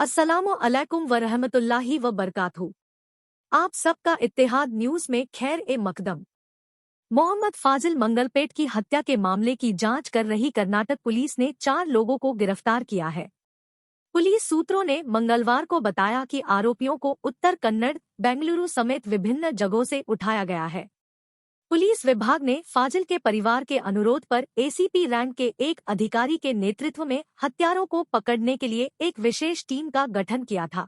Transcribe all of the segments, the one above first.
अस्सलामु अलैकुम व रहमतुल्लाहि व बरकातहू। आप सबका इत्तेहाद न्यूज़ में खैर ए मकदम। मोहम्मद फाजिल मंगलपेट की हत्या के मामले की जांच कर रही कर्नाटक पुलिस ने 4 लोगों को गिरफ्तार किया है। पुलिस सूत्रों ने मंगलवार को बताया कि आरोपियों को उत्तर कन्नड़, बेंगलुरु समेत विभिन्न जगहों से उठाया गया है। पुलिस विभाग ने फाजिल के परिवार के अनुरोध पर एसीपी रैंक के एक अधिकारी के नेतृत्व में हत्यारों को पकड़ने के लिए एक विशेष टीम का गठन किया था।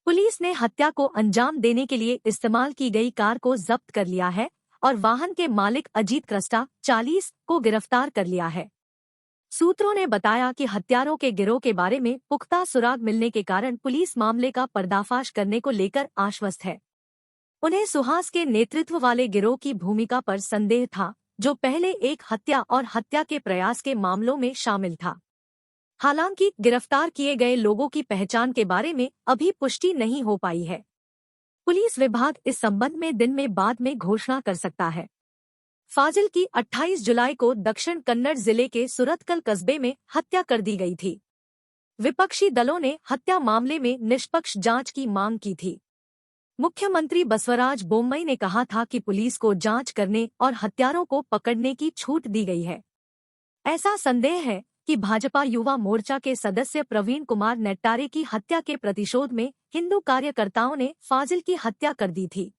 पुलिस ने हत्या को अंजाम देने के लिए इस्तेमाल की गई कार को जब्त कर लिया है और वाहन के मालिक अजीत क्रस्टा 40 को गिरफ्तार कर लिया है। सूत्रों ने बताया कि हत्यारों के गिरोह के बारे में पुख्ता सुराग मिलने के कारण पुलिस मामले का पर्दाफाश करने को लेकर आश्वस्त है। उन्हें सुहास के नेतृत्व वाले गिरोह की भूमिका पर संदेह था, जो पहले एक हत्या और हत्या के प्रयास के मामलों में शामिल था। हालांकि गिरफ्तार किए गए लोगों की पहचान के बारे में अभी पुष्टि नहीं हो पाई है। पुलिस विभाग इस संबंध में दिन में बाद में घोषणा कर सकता है। फाजिल की 28 जुलाई को दक्षिण कन्नड़ जिले के सुरतकल कस्बे में हत्या कर दी गई थी। विपक्षी दलों ने हत्या मामले में निष्पक्ष जांच की मांग की थी। मुख्यमंत्री बसवराज बोम्मई ने कहा था कि पुलिस को जांच करने और हत्यारों को पकड़ने की छूट दी गई है। ऐसा संदेह है कि भाजपा युवा मोर्चा के सदस्य प्रवीण कुमार नेट्टारे की हत्या के प्रतिशोध में हिंदू कार्यकर्ताओं ने फाजिल की हत्या कर दी थी।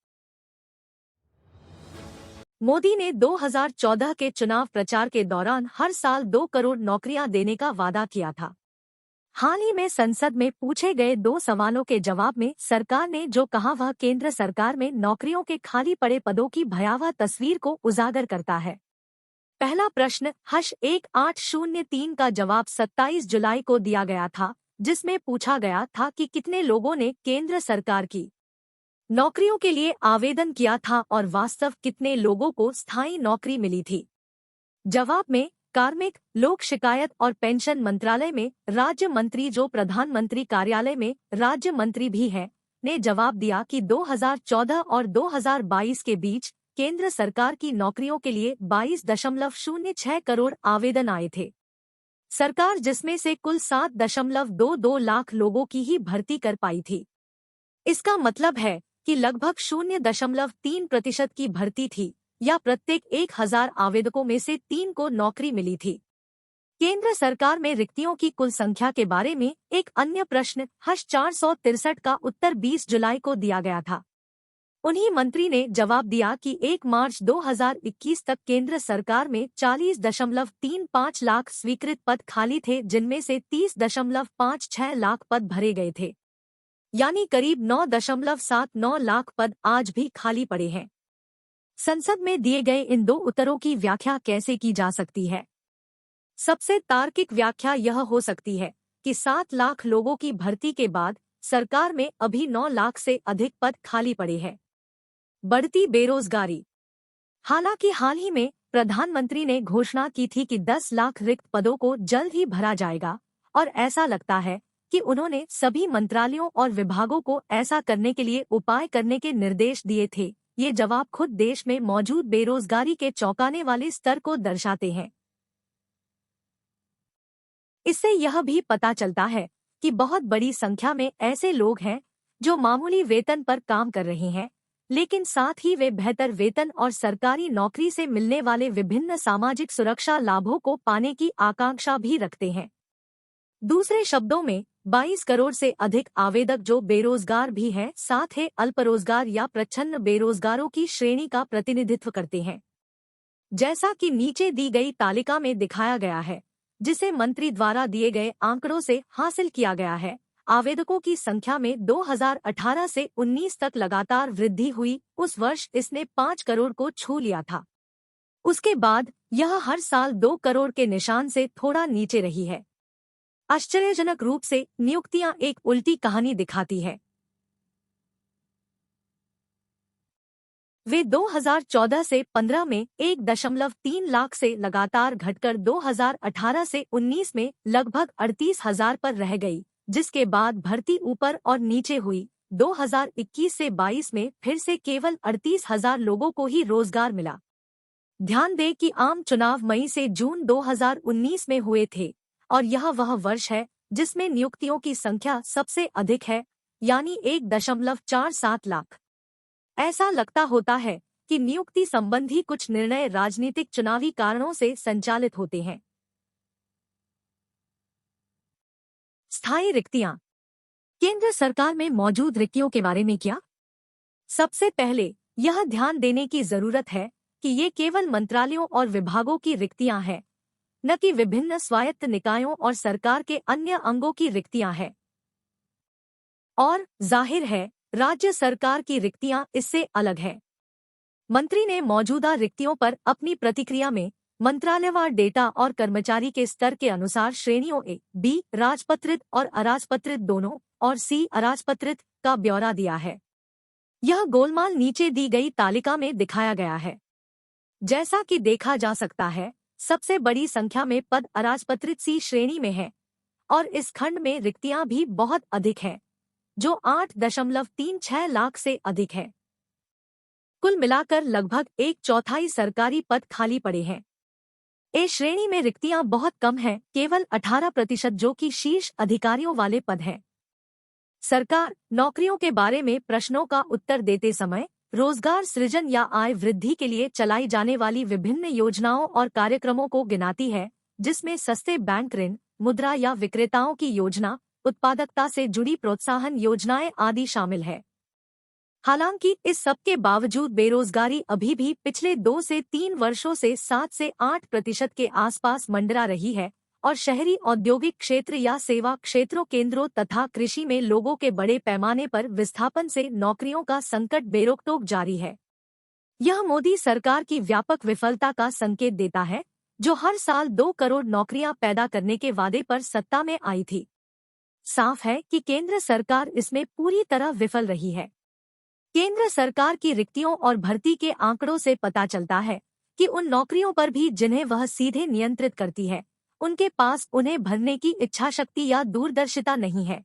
मोदी ने 2014 के चुनाव प्रचार के दौरान हर साल 2 करोड़ नौकरियां देने का वादा किया था। हाल ही में संसद में पूछे गए 2 सवालों के जवाब में सरकार ने जो कहा वह केंद्र सरकार में नौकरियों के खाली पड़े पदों की भयावह तस्वीर को उजागर करता है। पहला प्रश्न #1803 का जवाब 27 जुलाई को दिया गया था, जिसमें पूछा गया था कि कितने लोगों ने केंद्र सरकार की नौकरियों के लिए आवेदन किया था और वास्तव कितने लोगों को स्थायी नौकरी मिली थी। जवाब में कार्मिक, लोक शिकायत और पेंशन मंत्रालय में राज्य मंत्री, जो प्रधानमंत्री कार्यालय में राज्य मंत्री भी हैं, ने जवाब दिया कि 2014 और 2022 के बीच केंद्र सरकार की नौकरियों के लिए 22.06 करोड़ आवेदन आए थे। सरकार जिसमें से कुल 7.22 लाख लोगों की ही भर्ती कर पाई थी। इसका मतलब है कि लगभग 0.3% की भर्ती थी, या प्रत्येक 1000 आवेदकों में से 3 को नौकरी मिली थी। केंद्र सरकार में रिक्तियों की कुल संख्या के बारे में एक अन्य प्रश्न #463 का उत्तर 20 जुलाई को दिया गया था। उन्हीं मंत्री ने जवाब दिया कि 1 मार्च 2021 तक केंद्र सरकार में 40.35 लाख स्वीकृत पद खाली थे, जिनमें से 30.56 लाख पद भरे गए थे, यानी करीब 9.79 लाख पद आज भी खाली पड़े हैं। संसद में दिए गए इन 2 उत्तरों की व्याख्या कैसे की जा सकती है? सबसे तार्किक व्याख्या यह हो सकती है कि 7 लाख लोगों की भर्ती के बाद सरकार में अभी 9 लाख से अधिक पद खाली पड़े हैं। बढ़ती बेरोजगारी। हालांकि हाल ही में प्रधानमंत्री ने घोषणा की थी कि 10 लाख रिक्त पदों को जल्द ही भरा जाएगा, और ऐसा लगता है कि उन्होंने सभी मंत्रालयों और विभागों को ऐसा करने के लिए उपाय करने के निर्देश दिए थे। ये जवाब खुद देश में मौजूद बेरोजगारी के चौंकाने वाले स्तर को दर्शाते हैं। इससे यह भी पता चलता है कि बहुत बड़ी संख्या में ऐसे लोग हैं जो मामूली वेतन पर काम कर रहे हैं, लेकिन साथ ही वे बेहतर वेतन और सरकारी नौकरी से मिलने वाले विभिन्न सामाजिक सुरक्षा लाभों को पाने की आकांक्षा भी रखते हैं। दूसरे शब्दों में 22 करोड़ से अधिक आवेदक जो बेरोजगार भी हैं, साथ ही अल्परोजगार या प्रच्छन्न बेरोजगारों की श्रेणी का प्रतिनिधित्व करते हैं। जैसा कि नीचे दी गई तालिका में दिखाया गया है, जिसे मंत्री द्वारा दिए गए आंकड़ों से हासिल किया गया है, आवेदकों की संख्या में 2018 से 19 तक लगातार वृद्धि हुई। उस वर्ष इसने 5 करोड़ को छू लिया था। उसके बाद यह हर साल 2 करोड़ के निशान से थोड़ा नीचे रही है। आश्चर्यजनक रूप से नियुक्तियां एक उल्टी कहानी दिखाती है। वे 2014 से 15 में 1.3 लाख से लगातार घटकर 2018 से 19 में लगभग 38,000 पर रह गई, जिसके बाद भर्ती ऊपर और नीचे हुई। 2021 से 22 में फिर से केवल 38,000 लोगों को ही रोजगार मिला। ध्यान दें कि आम चुनाव मई से जून 2019 में हुए थे और यह वह वर्ष है जिसमें नियुक्तियों की संख्या सबसे अधिक है, यानी 1.47 लाख। ऐसा लगता होता है कि नियुक्ति संबंधी कुछ निर्णय राजनीतिक चुनावी कारणों से संचालित होते हैं। स्थायी रिक्तियां। केंद्र सरकार में मौजूद रिक्तियों के बारे में क्या? सबसे पहले यह ध्यान देने की जरूरत है कि ये केवल मंत्रालयों और विभागों की रिक्तियां हैं, न कि विभिन्न स्वायत्त निकायों और सरकार के अन्य अंगों की रिक्तियां हैं। और जाहिर है, राज्य सरकार की रिक्तियां इससे अलग है। मंत्री ने मौजूदा रिक्तियों पर अपनी प्रतिक्रिया में मंत्रालयवार डेटा और कर्मचारी के स्तर के अनुसार श्रेणियों ए, बी राजपत्रित और अराजपत्रित दोनों और सी अराजपत्रित का ब्यौरा दिया है। यह गोलमाल नीचे दी गई तालिका में दिखाया गया है। जैसा कि देखा जा सकता है, सबसे बड़ी संख्या में पद अराजपत्रित सी श्रेणी में है और इस खंड में रिक्तियां भी बहुत अधिक हैं, जो 8.36 लाख से अधिक है। कुल मिलाकर लगभग 1/4 सरकारी पद खाली पड़े हैं। ए श्रेणी में रिक्तियां बहुत कम हैं, केवल 18%, जो कि शीर्ष अधिकारियों वाले पद हैं। सरकार नौकरियों के बारे में प्रश्नों का उत्तर देते समय रोजगार सृजन या आय वृद्धि के लिए चलाई जाने वाली विभिन्न योजनाओं और कार्यक्रमों को गिनाती है, जिसमें सस्ते बैंक ऋण, मुद्रा या विक्रेताओं की योजना, उत्पादकता से जुड़ी प्रोत्साहन योजनाएं आदि शामिल है। हालांकि इस सब के बावजूद बेरोजगारी अभी भी पिछले 2 से 3 वर्षों से 7 से 8% के आसपास मंडरा रही है और शहरी औद्योगिक क्षेत्र या सेवा क्षेत्रों, केंद्रों तथा कृषि में लोगों के बड़े पैमाने पर विस्थापन से नौकरियों का संकट बेरोकटोक जारी है। यह मोदी सरकार की व्यापक विफलता का संकेत देता है, जो हर साल 2 करोड़ नौकरियां पैदा करने के वादे पर सत्ता में आई थी। साफ है कि केंद्र सरकार इसमें पूरी तरह विफल रही है। केंद्र सरकार की रिक्तियों और भर्ती के आंकड़ों से पता चलता है कि उन नौकरियों पर भी जिन्हें वह सीधे नियंत्रित करती है, उनके पास उन्हें भरने की इच्छाशक्ति या दूरदर्शिता नहीं है।